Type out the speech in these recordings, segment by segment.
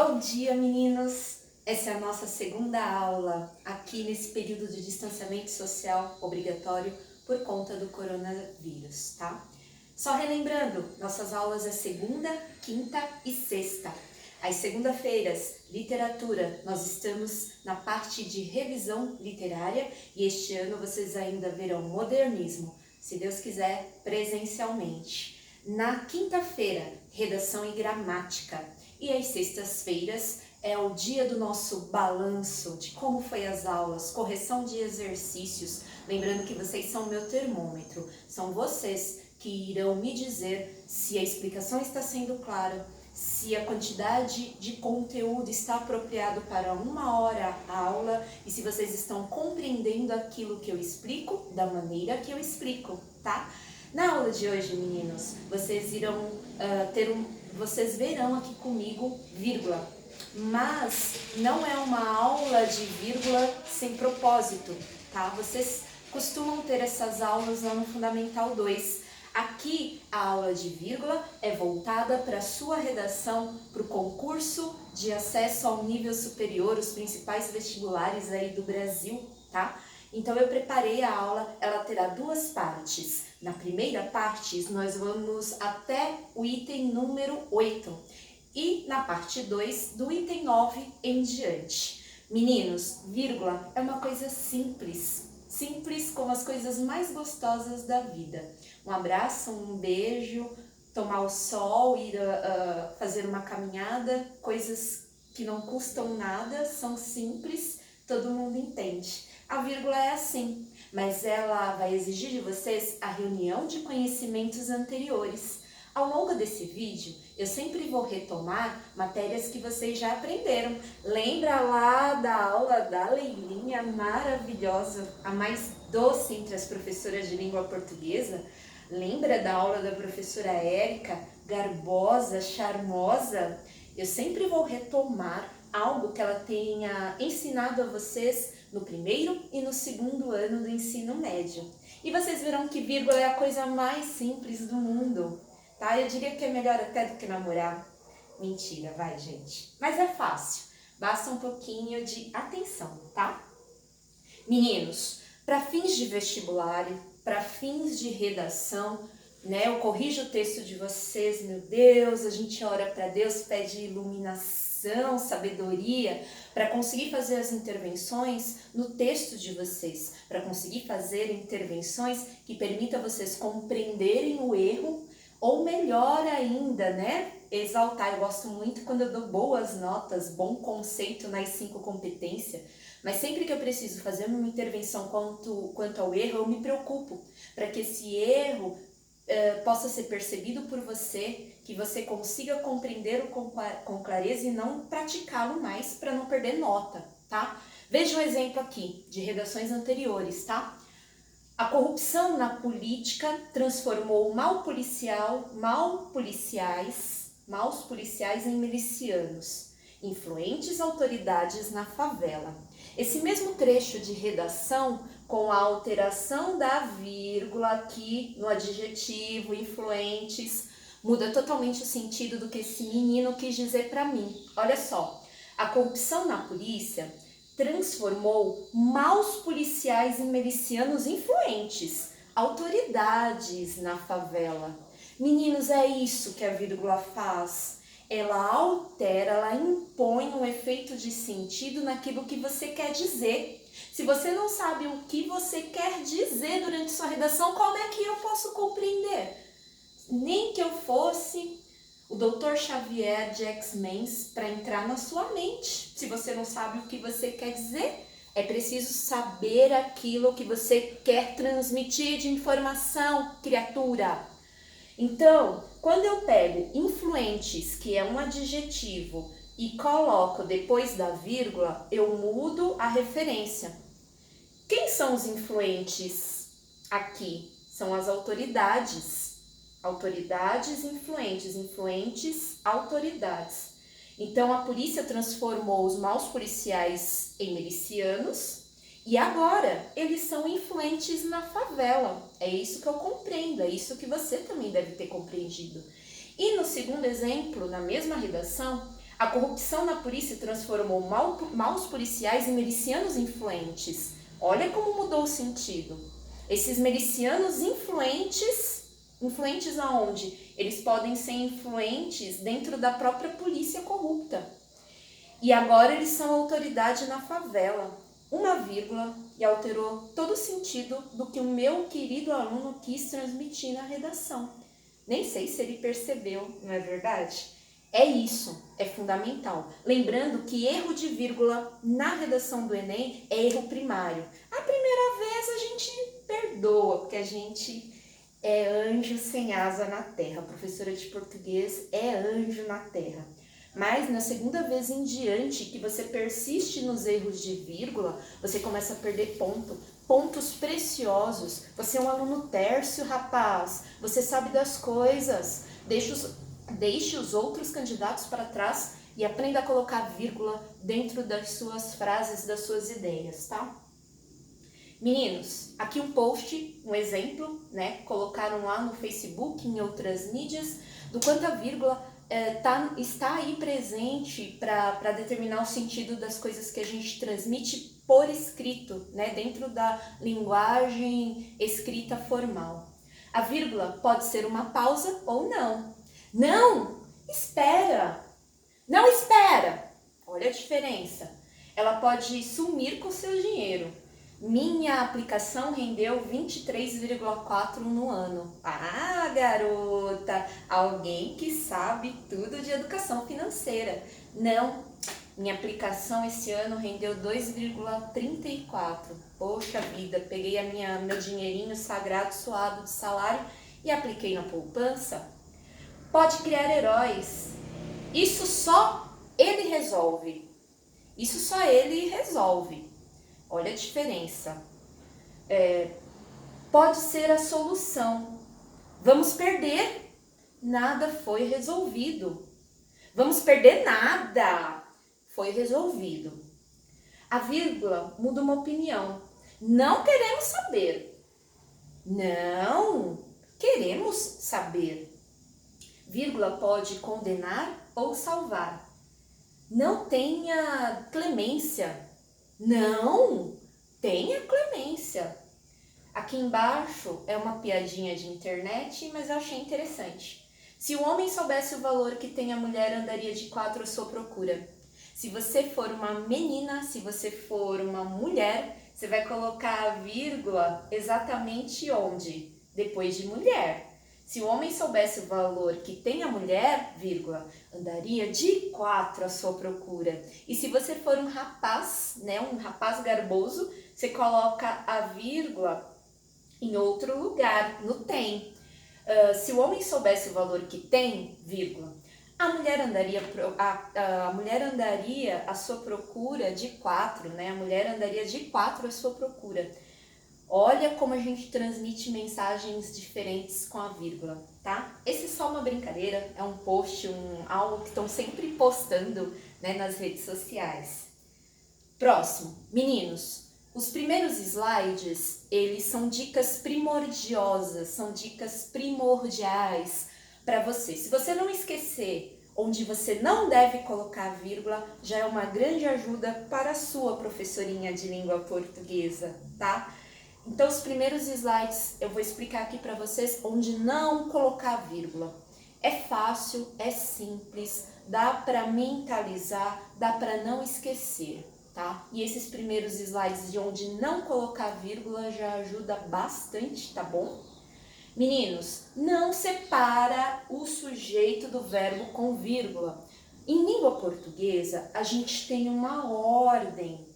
Bom dia, meninos! Essa é a nossa segunda aula aqui nesse período de distanciamento social obrigatório por conta do coronavírus, tá? Só relembrando, nossas aulas é segunda, quinta e sexta. Às segunda-feiras, literatura, nós estamos na parte de revisão literária e este ano vocês ainda verão modernismo, se Deus quiser, presencialmente. Na quinta-feira, redação e gramática. E às sextas-feiras é o dia do nosso balanço de como foi as aulas, correção de exercícios. Lembrando que vocês são meu termômetro, são vocês que irão me dizer se a explicação está sendo clara, se a quantidade de conteúdo está apropriado para 1 hora a aula e se vocês estão compreendendo aquilo que eu explico da maneira que eu explico, tá? Na aula de hoje, meninos, vocês irão vocês verão aqui comigo vírgula, mas não é uma aula de vírgula sem propósito, tá? Vocês costumam ter essas aulas lá no Fundamental 2. Aqui a aula de vírgula é voltada para a sua redação, para o concurso de acesso ao nível superior, os principais vestibulares aí do Brasil, tá? Então eu preparei a aula, ela terá 2 partes. Na primeira parte nós vamos até o item número 8 e na parte 2 do item 9 em diante. Meninos, vírgula é uma coisa simples, simples como as coisas mais gostosas da vida. Um abraço, um beijo, tomar o sol, ir fazer uma caminhada, coisas que não custam nada, são simples, todo mundo entende. A vírgula é assim, mas ela vai exigir de vocês a reunião de conhecimentos anteriores. Ao longo desse vídeo, eu sempre vou retomar matérias que vocês já aprenderam. Lembra lá da aula da Leilinha maravilhosa, a mais doce entre as professoras de língua portuguesa? Lembra da aula da professora Érica, garbosa, charmosa? Eu sempre vou retomar algo que ela tenha ensinado a vocês no primeiro e no segundo ano do ensino médio. E vocês verão que vírgula é a coisa mais simples do mundo, tá? Eu diria que é melhor até do que namorar. Mentira, vai, gente. Mas é fácil, basta um pouquinho de atenção, tá? Meninos, para fins de vestibular, para fins de redação, né? Eu corrijo o texto de vocês, meu Deus, a gente ora para Deus, pede iluminação, sabedoria, para conseguir fazer as intervenções no texto de vocês, para conseguir fazer intervenções que permitam vocês compreenderem o erro, ou melhor ainda, né? Exaltar. Eu gosto muito quando eu dou boas notas, bom conceito nas 5 competências, mas sempre que eu preciso fazer uma intervenção quanto ao erro, eu me preocupo, para que esse erro possa ser percebido por você, que você consiga compreendê-lo com clareza e não praticá-lo mais para não perder nota, tá? Veja um exemplo aqui de redações anteriores, tá? A corrupção na política transformou maus policiais em milicianos, influentes autoridades na favela. Esse mesmo trecho de redação, com a alteração da vírgula aqui no adjetivo influentes, muda totalmente o sentido do que esse menino quis dizer para mim. Olha só, a corrupção na polícia transformou maus policiais em milicianos influentes, autoridades na favela. Meninos, é isso que a vírgula faz. Ela altera, ela impõe um efeito de sentido naquilo que você quer dizer. Se você não sabe o que você quer dizer durante sua redação, como é que eu posso compreender? Nem que eu fosse o Dr. Xavier de X-Men para entrar na sua mente. Se você não sabe o que você quer dizer, é preciso saber aquilo que você quer transmitir de informação, criatura. Então, quando eu pego influentes, que é um adjetivo, e coloco depois da vírgula, eu mudo a referência. Quem são os influentes aqui? São as autoridades. Autoridades influentes, influentes autoridades. Então a polícia transformou os maus policiais em milicianos e agora eles são influentes na favela. É isso que eu compreendo, é isso que você também deve ter compreendido. E no segundo exemplo, na mesma redação, A corrupção na polícia transformou maus policiais em milicianos influentes. Olha como mudou o sentido. Esses milicianos influentes aonde? Eles podem ser influentes dentro da própria polícia corrupta. E agora eles são autoridade na favela. Uma vírgula e alterou todo o sentido do que o meu querido aluno quis transmitir na redação. Nem sei se ele percebeu, não é verdade? É isso, é fundamental. Lembrando que erro de vírgula na redação do Enem é erro primário. A primeira vez a gente perdoa, porque a gente é anjo sem asa na terra. A professora de português é anjo na terra. Mas na segunda vez em diante que você persiste nos erros de vírgula, você começa a perder pontos preciosos. Você é um aluno tércio, rapaz. Você sabe das coisas. Deixe os outros candidatos para trás e aprenda a colocar vírgula dentro das suas frases, das suas ideias, tá? Meninos, aqui um post, um exemplo, né? Colocaram lá no Facebook, em outras mídias, do quanto a vírgula está aí presente para determinar o sentido das coisas que a gente transmite por escrito, né? Dentro da linguagem escrita formal. A vírgula pode ser uma pausa ou não. Não, espera. Não espera. Olha a diferença. Ela pode sumir com seu dinheiro. Minha aplicação rendeu 23,4 no ano. Ah, garota, alguém que sabe tudo de educação financeira. Não, minha aplicação esse ano rendeu 2,34. Poxa vida, peguei meu dinheirinho sagrado suado de salário e apliquei na poupança. Pode criar heróis. Isso só ele resolve. Isso só ele resolve. Olha a diferença. Pode ser a solução. Vamos perder. Nada foi resolvido. Vamos perder nada. Foi resolvido. A vírgula muda uma opinião. Não queremos saber. Não queremos saber. Vírgula pode condenar ou salvar. Não tenha clemência. Não tenha clemência. Aqui embaixo é uma piadinha de internet, mas eu achei interessante. Se o homem soubesse o valor que tem a mulher, andaria de 4 à sua procura. Se você for uma menina, se você for uma mulher, você vai colocar a vírgula exatamente onde? Depois de mulher. Se o homem soubesse o valor que tem a mulher, vírgula, andaria de 4 à sua procura. E se você for um rapaz, né, um rapaz garboso, você coloca a vírgula em outro lugar, no tem. Se o homem soubesse o valor que tem, vírgula, a mulher andaria à sua procura de 4, né? A mulher andaria de 4 à sua procura. Olha como a gente transmite mensagens diferentes com a vírgula, tá? Esse é só uma brincadeira, é um post, algo que estão sempre postando, né, nas redes sociais. Próximo, meninos, os primeiros slides, eles são dicas primordiosas, são dicas primordiais para você. Se você não esquecer onde você não deve colocar vírgula, já é uma grande ajuda para a sua professorinha de língua portuguesa, tá? Então, os primeiros slides eu vou explicar aqui para vocês onde não colocar vírgula. É fácil, é simples, dá para mentalizar, dá para não esquecer, tá? E esses primeiros slides de onde não colocar vírgula já ajuda bastante, tá bom? Meninos, não separa o sujeito do verbo com vírgula. Em língua portuguesa, a gente tem uma ordem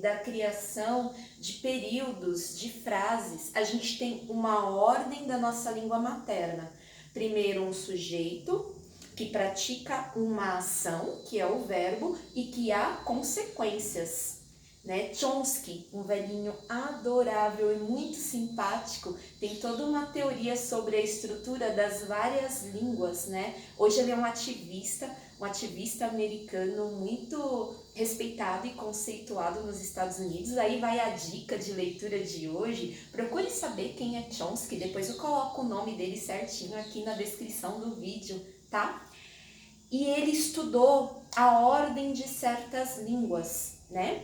da criação de períodos, de frases. A gente tem uma ordem da nossa língua materna. Primeiro um sujeito que pratica uma ação, que é o verbo, e que há consequências, né? Chomsky, um velhinho adorável e muito simpático, tem toda uma teoria sobre a estrutura das várias línguas, né? Hoje ele é um ativista americano muito respeitado e conceituado nos Estados Unidos. Aí vai a dica de leitura de hoje. Procure saber quem é Chomsky, depois eu coloco o nome dele certinho aqui na descrição do vídeo, tá? e ele estudou a ordem de certas línguas, né?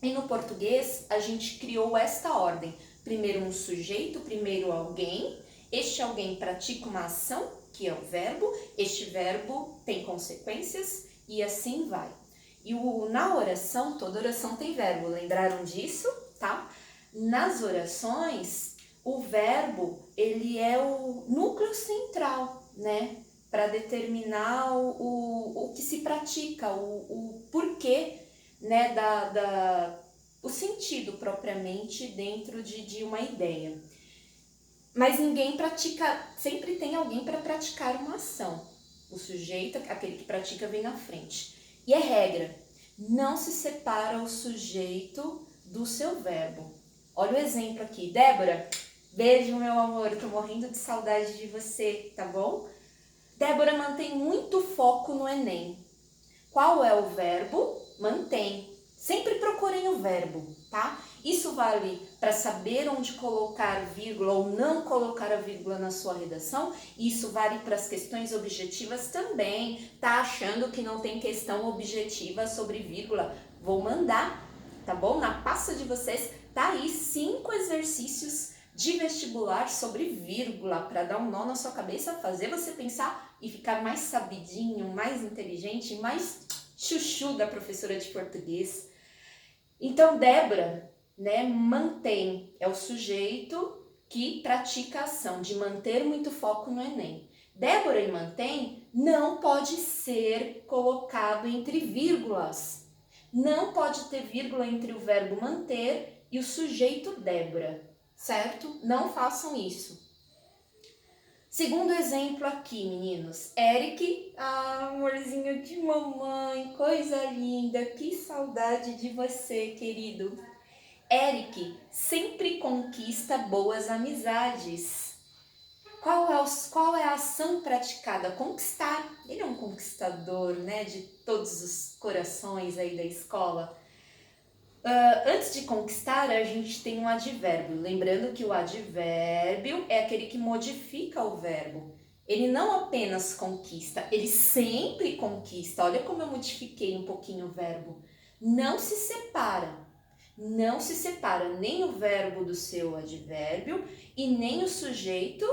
E no português a gente criou esta ordem. Primeiro um sujeito, primeiro alguém. Este alguém pratica uma ação, que é o verbo. Este verbo tem consequências e assim vai. E na oração, toda oração tem verbo. Lembraram disso, tá? Nas orações, o verbo, ele é o núcleo central, né? Para determinar o que se pratica, o porquê, né, o sentido propriamente dentro de uma ideia. Mas ninguém pratica, sempre tem alguém para praticar uma ação. O sujeito, aquele que pratica, vem na frente. E é regra, não se separa o sujeito do seu verbo. Olha o exemplo aqui. Débora, beijo, meu amor, eu tô morrendo de saudade de você, tá bom? Débora mantém muito foco no Enem. Qual é o verbo? Mantém. Sempre procurem o verbo, tá? Isso vale para saber onde colocar vírgula ou não colocar a vírgula na sua redação. Isso vale para as questões objetivas também. Tá achando que não tem questão objetiva sobre vírgula? Vou mandar, tá bom? Na pasta de vocês tá aí 5 exercícios de vestibular sobre vírgula para dar um nó na sua cabeça, fazer você pensar e ficar mais sabidinho, mais inteligente, mais chuchu da professora de português. Então, Débora, né, mantém, é o sujeito que pratica a ação de manter muito foco no Enem. Débora e mantém não pode ser colocado entre vírgulas. Não pode ter vírgula entre o verbo manter e o sujeito Débora, certo? Não façam isso. Segundo exemplo aqui, meninos. Eric, amorzinho de mamãe, coisa linda, que saudade de você, querido. Eric sempre conquista boas amizades. Qual é a ação praticada? Conquistar. Ele é um conquistador, né, de todos os corações aí da escola. Antes de conquistar, a gente tem um advérbio. Lembrando que o advérbio é aquele que modifica o verbo. Ele não apenas conquista, ele sempre conquista. Olha como eu modifiquei um pouquinho o verbo. Não se separa. Não se separa nem o verbo do seu advérbio e nem o sujeito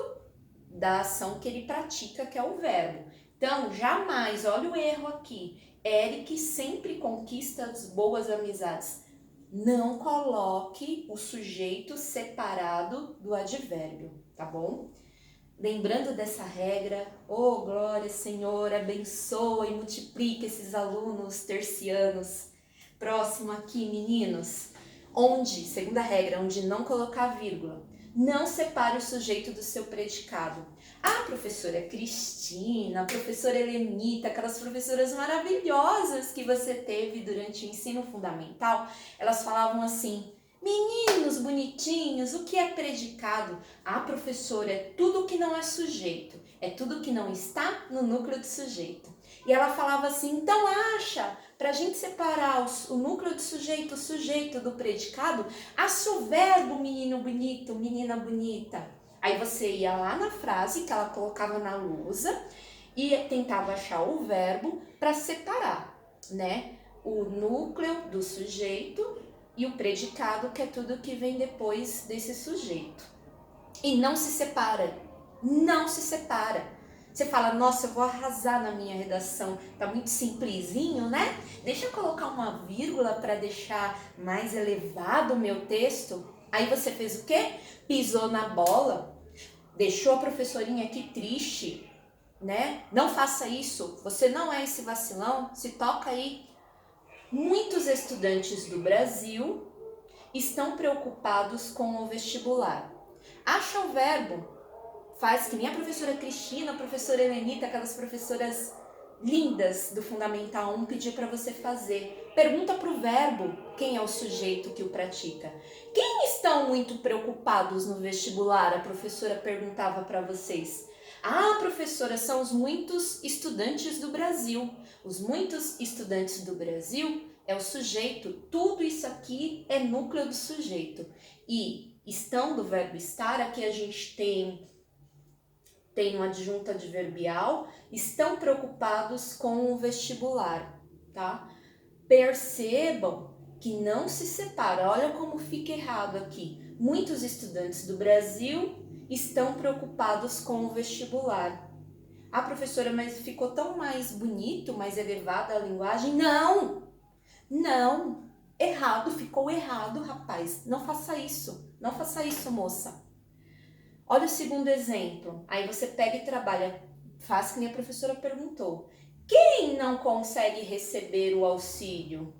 da ação que ele pratica, que é o verbo. Então, jamais, olha o erro aqui. Eric sempre conquista as boas amizades. Não coloque o sujeito separado do advérbio, tá bom? Lembrando dessa regra, oh glória, Senhor, abençoa e multiplica esses alunos tercianos. Próximo aqui, meninos. Segunda regra, onde não colocar vírgula. Não separe o sujeito do seu predicado. A professora Cristina, a professora Helenita, aquelas professoras maravilhosas que você teve durante o ensino fundamental, elas falavam assim: meninos bonitinhos, o que é predicado? A professora, é tudo que não é sujeito, é tudo que não está no núcleo do sujeito. E ela falava assim: então acha, para a gente separar o núcleo do sujeito, o sujeito do predicado, acha o verbo menino bonito, menina bonita. Aí você ia lá na frase que ela colocava na lousa e tentava achar o verbo para separar, né? O núcleo do sujeito e o predicado, que é tudo que vem depois desse sujeito. E não se separa, não se separa. Você fala: nossa, eu vou arrasar na minha redação, tá muito simplesinho, né? Deixa eu colocar uma vírgula para deixar mais elevado o meu texto. Aí você fez o quê? Pisou na bola, deixou a professorinha aqui triste, né? Não faça isso, você não é esse vacilão, se toca aí. Muitos estudantes do Brasil estão preocupados com o vestibular. Acha o verbo, faz que nem a professora Cristina, a professora Helenita, aquelas professoras lindas do Fundamental 1 pedir para você fazer. Pergunta para o verbo quem é o sujeito que o pratica. Quem estão muito preocupados no vestibular? A professora perguntava para vocês. Ah, professora, são os muitos estudantes do Brasil. Os muitos estudantes do Brasil é o sujeito. Tudo isso aqui é núcleo do sujeito. E estão do verbo estar, aqui a gente tem tem um adjunto adverbial, estão preocupados com o vestibular, tá? Percebam que não se separa. Olha como fica errado aqui. Muitos estudantes do Brasil estão preocupados com o vestibular. Ah, professora, mas ficou tão mais bonito, mais elevada a linguagem? Não! Não! Errado, ficou errado, rapaz. Não faça isso. Não faça isso, moça. Olha o segundo exemplo. Aí você pega e trabalha. Faz que nem a professora perguntou. Quem não consegue receber o auxílio?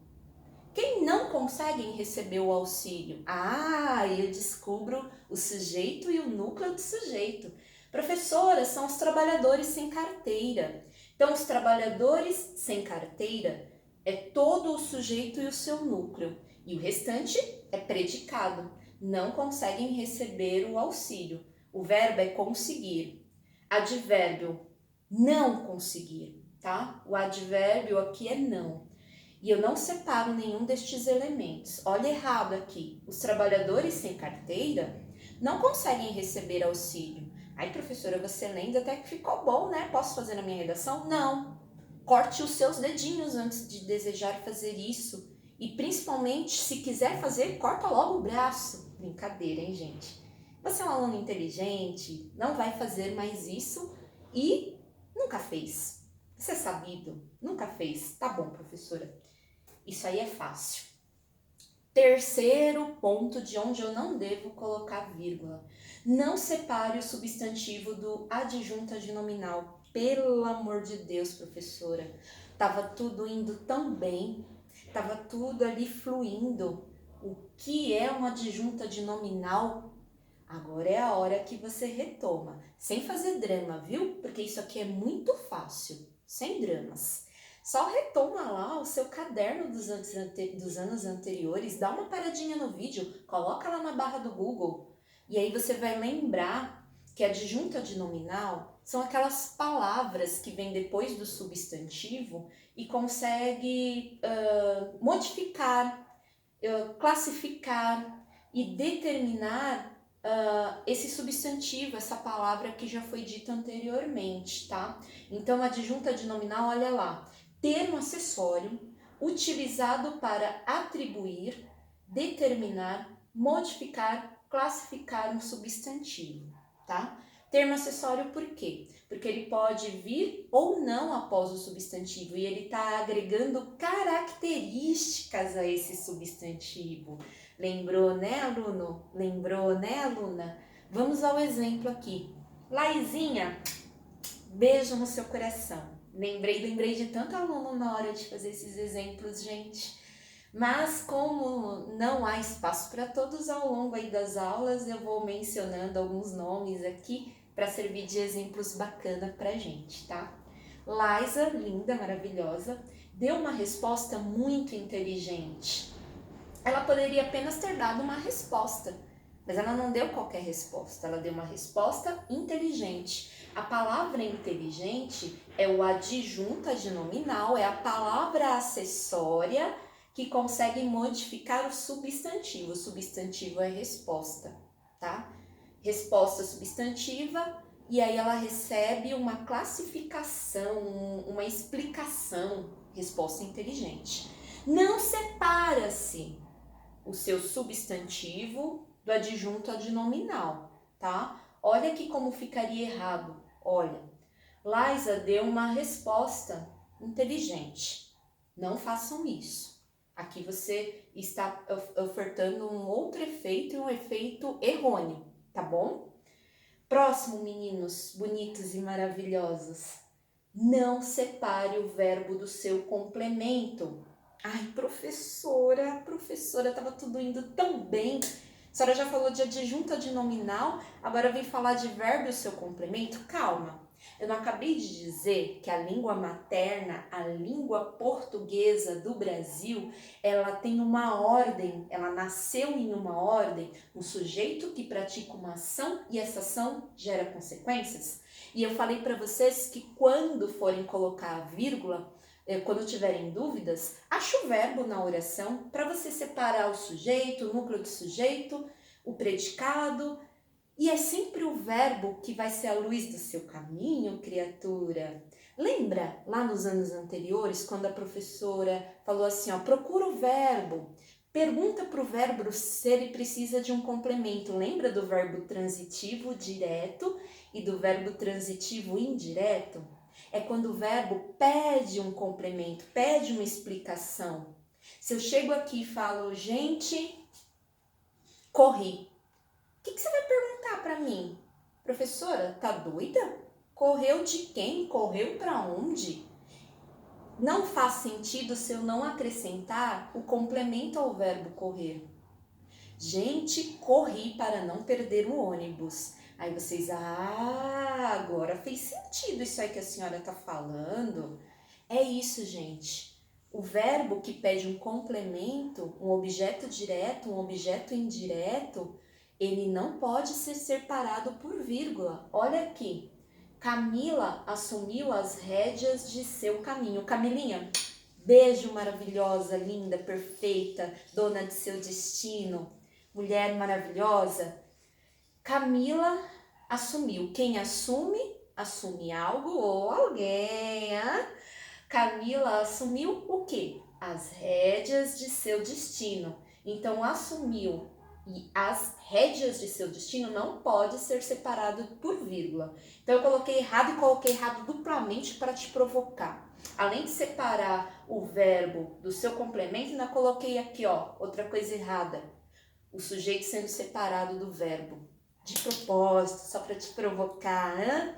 Quem não consegue receber o auxílio? Ah, eu descubro o sujeito e o núcleo do sujeito. Professora, são os trabalhadores sem carteira. Então, os trabalhadores sem carteira é todo o sujeito e o seu núcleo. E o restante é predicado. Não conseguem receber o auxílio. O verbo é conseguir. Advérbio, não conseguir, tá? O advérbio aqui é não. E eu não separo nenhum destes elementos. Olha errado aqui. Os trabalhadores sem carteira não conseguem receber auxílio. Aí, professora, você lendo até que ficou bom, né? Posso fazer na minha redação? Não. Corte os seus dedinhos antes de desejar fazer isso. E principalmente, se quiser fazer, corta logo o braço. Brincadeira, hein, gente? Você é um aluno inteligente, não vai fazer mais isso e nunca fez. Você é sabido, nunca fez. Tá bom, professora. Isso aí é fácil. Terceiro ponto de onde eu não devo colocar vírgula. Não separe o substantivo do adjunto adnominal. Pelo amor de Deus, professora. Tava tudo indo tão bem, tava tudo ali fluindo. O que é um adjunto adnominal? Agora é a hora que você retoma, sem fazer drama, viu? Porque isso aqui é muito fácil, sem dramas. Só retoma lá o seu caderno dos anos anteriores, dá uma paradinha no vídeo, coloca lá na barra do Google e aí você vai lembrar que adjunto adnominal são aquelas palavras que vêm depois do substantivo e consegue modificar, classificar e determinar esse substantivo, essa palavra que já foi dita anteriormente, tá? Então, adjunto adnominal, olha lá, termo acessório utilizado para atribuir, determinar, modificar, classificar um substantivo, tá? Termo acessório por quê? Porque ele pode vir ou não após o substantivo e ele está agregando características a esse substantivo. Lembrou, né, aluno? Lembrou, né, aluna? Vamos ao exemplo aqui. Laizinha, beijo no seu coração. Lembrei de tanto aluno na hora de fazer esses exemplos, gente. Mas como não há espaço para todos ao longo aí das aulas, eu vou mencionando alguns nomes aqui para servir de exemplos bacana pra gente, tá? Laisa, linda, maravilhosa, deu uma resposta muito inteligente. Ela poderia apenas ter dado uma resposta, mas ela não deu qualquer resposta, ela deu uma resposta inteligente. A palavra inteligente é o adjunto adnominal, é a palavra acessória que consegue modificar o substantivo. O substantivo é resposta, tá? Resposta substantiva, e aí ela recebe uma classificação, uma explicação, resposta inteligente. Não separa-se o seu substantivo do adjunto adnominal, tá? Olha aqui como ficaria errado. Olha, Laisa deu uma resposta inteligente. Não façam isso. Aqui você está ofertando um outro efeito e um efeito errôneo, tá bom? Próximo, meninos bonitos e maravilhosos. Não separe o verbo do seu complemento. Ai, professora, tava tudo indo tão bem. A senhora já falou de adjunto adnominal, agora vem falar de verbo e o seu complemento? Calma. Eu não acabei de dizer que a língua materna, a língua portuguesa do Brasil, ela tem uma ordem, ela nasceu em uma ordem, um sujeito que pratica uma ação e essa ação gera consequências. E eu falei para vocês que quando forem colocar a vírgula, quando tiverem dúvidas, acha o verbo na oração para você separar o sujeito, o núcleo do sujeito, o predicado E é sempre o verbo que vai ser a luz do seu caminho, criatura. Lembra lá nos anos anteriores, quando a professora falou assim, ó, procura o verbo, pergunta para o verbo se ele precisa de um complemento. Lembra do verbo transitivo direto e do verbo transitivo indireto? É quando o verbo pede um complemento, pede uma explicação. Se eu chego aqui e falo, gente, corri. O que você vai perguntar para mim? Professora, tá doida? Correu de quem? Correu para onde? Não faz sentido se eu não acrescentar o complemento ao verbo correr. Gente, corri para não perder o ônibus. Aí vocês, agora fez sentido isso aí que a senhora tá falando. É isso, gente. O verbo que pede um complemento, um objeto direto, um objeto indireto, ele não pode ser separado por vírgula. Olha aqui. Camila assumiu as rédeas de seu caminho. Camilinha, beijo maravilhosa, linda, perfeita, dona de seu destino, mulher maravilhosa. Camila assumiu. Quem assume, assume algo ou alguém. Camila assumiu o quê? As rédeas de seu destino. Então, assumiu e as rédeas de seu destino não pode ser separado por vírgula. Então, eu coloquei errado e coloquei errado duplamente para te provocar. Além de separar o verbo do seu complemento, ainda coloquei aqui, ó, outra coisa errada. O sujeito sendo separado do verbo. De propósito, só para te provocar, hein?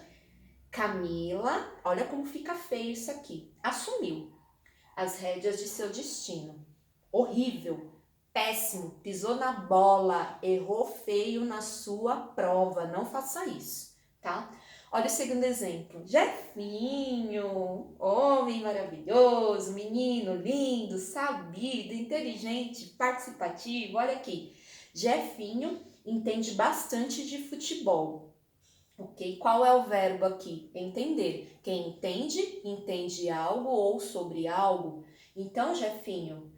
Camila, olha como fica feio isso aqui. Assumiu as rédeas de seu destino. Horrível, péssimo, pisou na bola, errou feio na sua prova. Não faça isso, tá? Olha o segundo exemplo. Jefinho, homem maravilhoso, menino lindo, sabido, inteligente, participativo. Olha aqui. Jefinho entende bastante de futebol. Ok? Qual é o verbo aqui? Entender. Quem entende, entende algo ou sobre algo. Então, Jefinho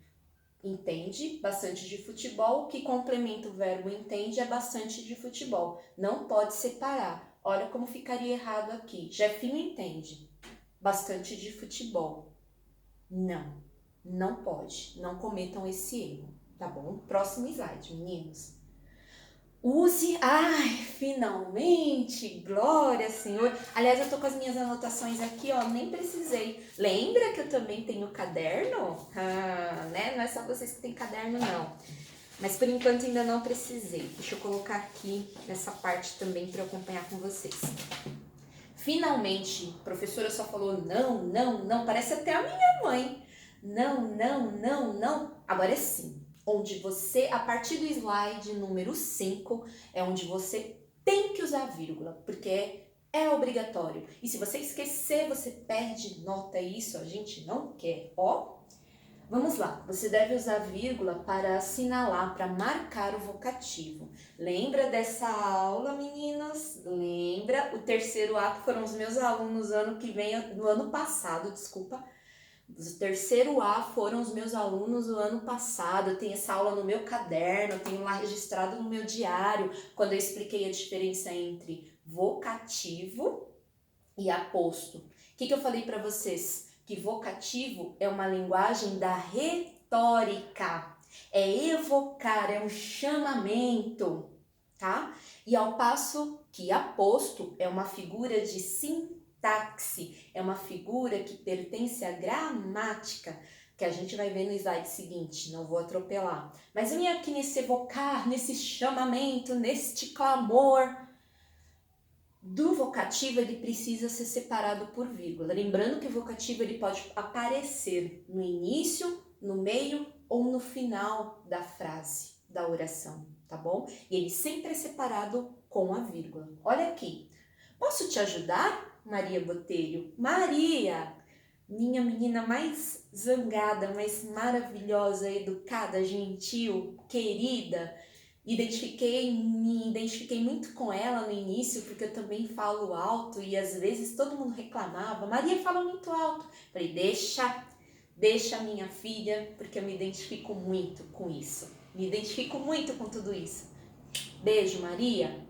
entende bastante de futebol. O que complementa o verbo entende é bastante de futebol. Não pode separar. Olha como ficaria errado aqui. Jefinho entende bastante de futebol. Não, não pode. Não cometam esse erro, tá bom? Próximo slide, meninos. Use, finalmente, glória, Senhor. Aliás, eu tô com as minhas anotações aqui, ó, nem precisei. Lembra que eu também tenho caderno? Né? Não é só vocês que têm caderno, não. Mas por enquanto ainda não precisei. Deixa eu colocar aqui nessa parte também para eu acompanhar com vocês. Finalmente, a professora só falou não, não, não. Parece até a minha mãe. Não, não, não, não. Agora é sim. Onde você, a partir do slide número 5, é onde você tem que usar vírgula, porque é obrigatório. E se você esquecer, você perde nota, isso a gente não quer, ó. Vamos lá, você deve usar vírgula para assinalar, para marcar o vocativo. Lembra dessa aula, meninas? Lembra? O terceiro A, que foram os meus alunos no ano passado, desculpa. O terceiro A foram os meus alunos do ano passado. Eu tenho essa aula no meu caderno, eu tenho lá registrado no meu diário, quando eu expliquei a diferença entre vocativo e aposto. O que eu falei para vocês? Que vocativo é uma linguagem da retórica. É evocar, é um chamamento, tá? E ao passo que aposto é uma figura de sintaxe, é uma figura que pertence à gramática, que a gente vai ver no slide seguinte, não vou atropelar. Mas eu ia aqui nesse evocar, nesse chamamento, neste clamor. Do vocativo, ele precisa ser separado por vírgula. Lembrando que o vocativo ele pode aparecer no início, no meio ou no final da frase, da oração, tá bom? E ele sempre é separado com a vírgula. Olha aqui. Posso te ajudar, Maria Botelho? Maria, minha menina mais zangada, mais maravilhosa, educada, gentil, querida. Me identifiquei muito com ela no início, porque eu também falo alto e às vezes todo mundo reclamava. Maria fala muito alto. Falei, deixa minha filha, porque eu me identifico muito com isso. Me identifico muito com tudo isso. Beijo, Maria.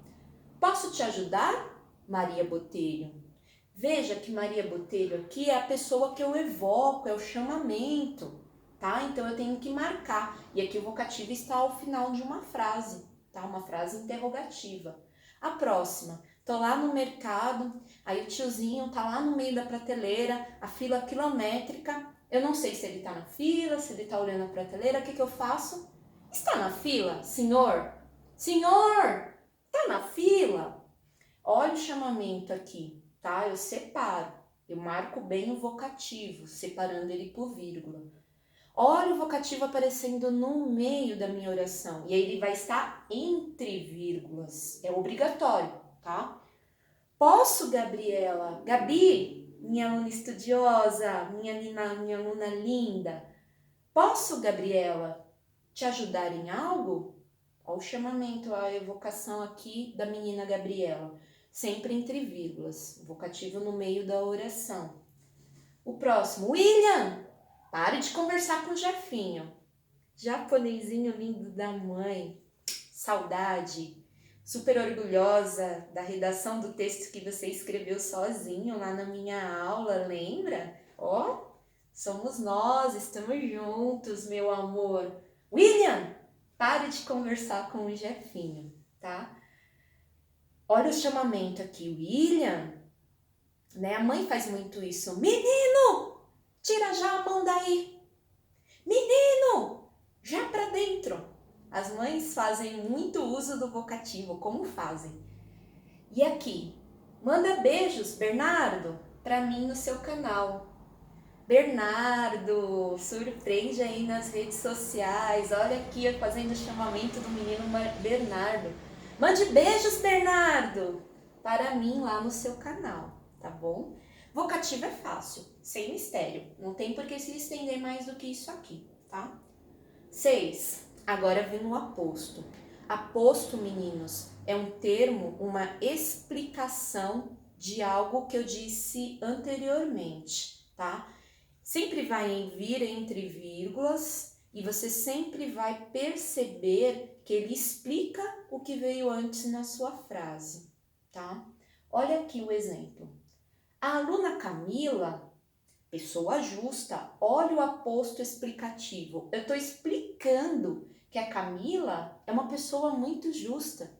Posso te ajudar, Maria Botelho? Veja que Maria Botelho aqui é a pessoa que eu evoco, é o chamamento, tá? Então eu tenho que marcar. E aqui o vocativo está ao final de uma frase, tá? Uma frase interrogativa. A próxima, tô lá no mercado, aí o tiozinho tá lá no meio da prateleira, a fila quilométrica. Eu não sei se ele tá na fila, se ele tá olhando a prateleira, o que eu faço? Está na fila, senhor? Senhor, tá na fila? Olha o chamamento aqui, tá? Eu separo, eu marco bem o vocativo, separando ele por vírgula. Olha o vocativo aparecendo no meio da minha oração. E aí ele vai estar entre vírgulas. É obrigatório, tá? Posso, Gabriela? Gabi, minha aluna estudiosa, minha aluna linda. Posso, Gabriela, te ajudar em algo? Olha o chamamento, a evocação aqui da menina Gabriela. Sempre entre vírgulas. Vocativo no meio da oração. O próximo, William! Pare de conversar com o Jefinho. Japonesinho lindo da mãe. Saudade. Super orgulhosa da redação do texto que você escreveu sozinho lá na minha aula, lembra? Ó, somos nós, estamos juntos, meu amor. William, pare de conversar com o Jefinho, tá? Olha o chamamento aqui, William. Né? A mãe faz muito isso. Menino! Tira já a mão daí. Menino, já pra dentro. As mães fazem muito uso do vocativo, como fazem. E aqui, manda beijos, Bernardo, pra mim no seu canal. Bernardo, surpreende aí nas redes sociais. Olha aqui eu fazendo o chamamento do menino Bernardo. Mande beijos, Bernardo, para mim lá no seu canal, tá bom? Vocativo é fácil, sem mistério. Não tem por que se estender mais do que isso aqui, tá? 6. Agora vem o aposto. Aposto, meninos, é um termo, uma explicação de algo que eu disse anteriormente, tá? Sempre vai vir entre vírgulas e você sempre vai perceber que ele explica o que veio antes na sua frase, tá? Olha aqui o exemplo. A aluna Camila, pessoa justa, olha o aposto explicativo. Eu estou explicando que a Camila é uma pessoa muito justa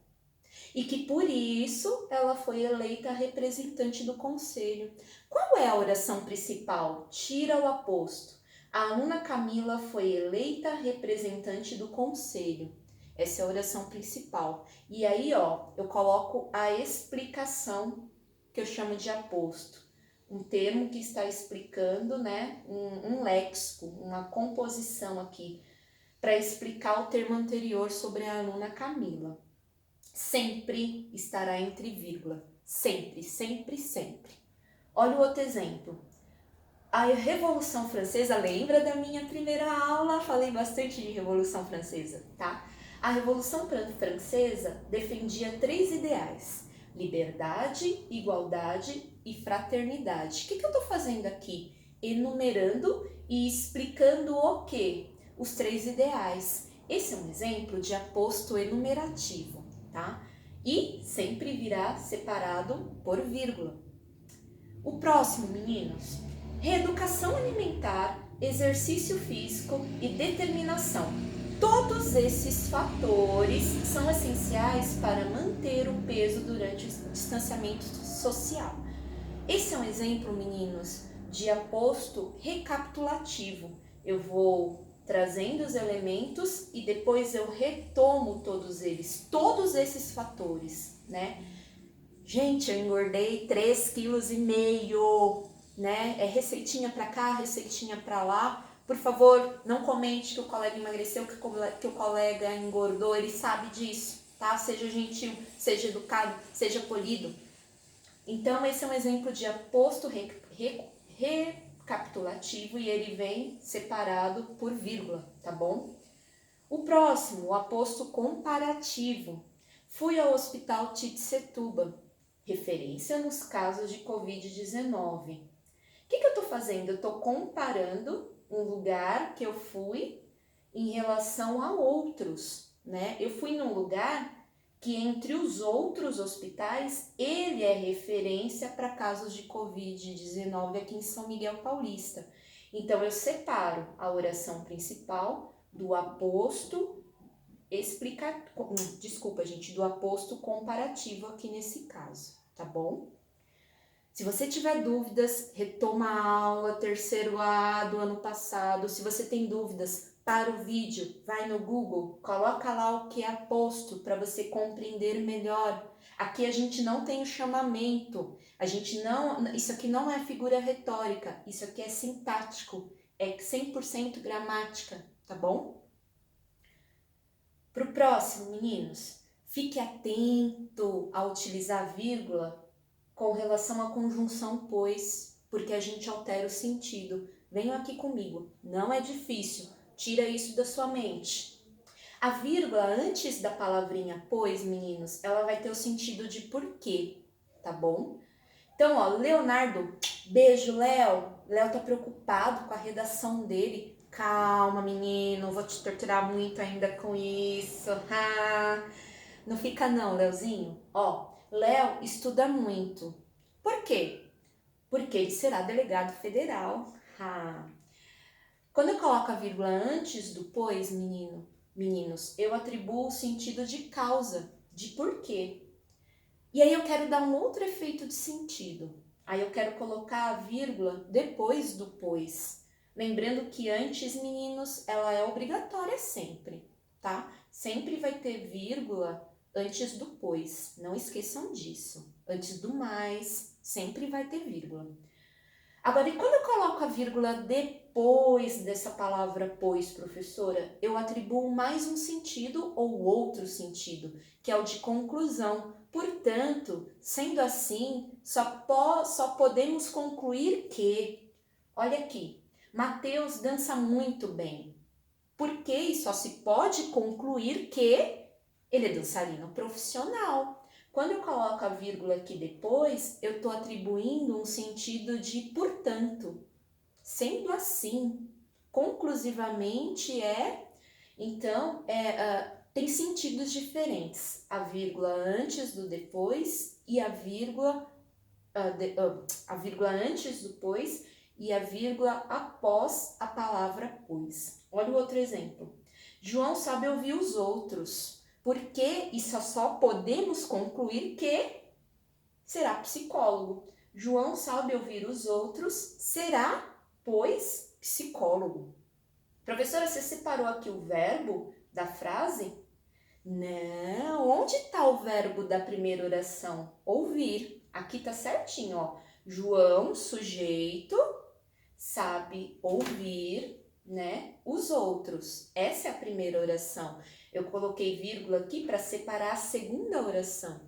e que por isso ela foi eleita representante do conselho. Qual é a oração principal? Tira o aposto. A aluna Camila foi eleita representante do conselho. Essa é a oração principal. E aí, ó, eu coloco a explicação que eu chamo de aposto. Um termo que está explicando, né, um léxico, uma composição aqui, para explicar o termo anterior sobre a aluna Camila. Sempre estará entre vírgula. Sempre, sempre, sempre. Olha o outro exemplo. A Revolução Francesa, lembra da minha primeira aula? Falei bastante de Revolução Francesa, tá? A Revolução Francesa defendia 3 ideais: liberdade, igualdade e fraternidade. O que eu estou fazendo aqui? Enumerando e explicando o quê? Os 3 ideais. Esse é um exemplo de aposto enumerativo, tá? E sempre virá separado por vírgula. O próximo, meninos, reeducação alimentar, exercício físico e determinação. Todos esses fatores são essenciais para manter o peso durante o distanciamento social. Esse é um exemplo, meninos, de aposto recapitulativo. Eu vou trazendo os elementos e depois eu retomo todos esses fatores, né? Gente, eu engordei 3,5 kg, né? É receitinha pra cá, receitinha pra lá. Por favor, não comente que o colega emagreceu, que o colega engordou, ele sabe disso, tá? Seja gentil, seja educado, seja polido. Então, esse é um exemplo de aposto recapitulativo e ele vem separado por vírgula, tá bom? O próximo, o aposto comparativo. Fui ao hospital Titsetuba, referência nos casos de Covid-19. O que eu estou fazendo? Eu estou comparando um lugar que eu fui em relação a outros, né? Eu fui num lugar que entre os outros hospitais, ele é referência para casos de Covid-19 aqui em São Miguel Paulista. Então, eu separo a oração principal do aposto do aposto comparativo aqui nesse caso, tá bom? Se você tiver dúvidas, retoma a aula, terceiro A do ano passado. Se você tem dúvidas, para o vídeo, vai no Google, coloca lá o que é aposto para você compreender melhor. Aqui a gente não tem o chamamento, isso aqui não é figura retórica, isso aqui é sintático, é 100% gramática, tá bom? Para o próximo, meninos, fique atento a utilizar vírgula com relação à conjunção pois, porque a gente altera o sentido. Venham aqui comigo, não é difícil, tira isso da sua mente. A vírgula antes da palavrinha pois, meninos, ela vai ter o sentido de porquê, tá bom? Então, ó, Leonardo, beijo, Léo. Léo tá preocupado com a redação dele. Calma, menino, vou te torturar muito ainda com isso. Não fica não, Léozinho. Ó, Léo estuda muito. Por quê? Porque ele será delegado federal. Quando eu coloco a vírgula antes do pois, meninos, eu atribuo o sentido de causa, de porquê. E aí eu quero dar um outro efeito de sentido. Aí eu quero colocar a vírgula depois do pois. Lembrando que antes, meninos, ela é obrigatória sempre, tá? Sempre vai ter vírgula antes do pois. Não esqueçam disso. Antes do mais, sempre vai ter vírgula. Agora, e quando eu coloco a vírgula depois dessa palavra pois, professora, eu atribuo mais um sentido ou outro sentido, que é o de conclusão. Portanto, sendo assim, só podemos concluir que, olha aqui, Mateus dança muito bem. Por quê? E só se pode concluir que ele é dançarino profissional. Quando eu coloco a vírgula aqui depois, eu estou atribuindo um sentido de portanto. Sendo assim, conclusivamente então, tem sentidos diferentes. A vírgula antes do depois e a vírgula antes do pois e a vírgula após a palavra pois. Olha o outro exemplo. João sabe ouvir os outros. Porque isso só podemos concluir que será psicólogo. João sabe ouvir os outros, será, pois, psicólogo. Professora, você separou aqui o verbo da frase? Não, onde está o verbo da primeira oração? Ouvir. Aqui tá certinho, ó. João, sujeito, sabe ouvir, né, os outros. Essa é a primeira oração. Eu coloquei vírgula aqui para separar a segunda oração.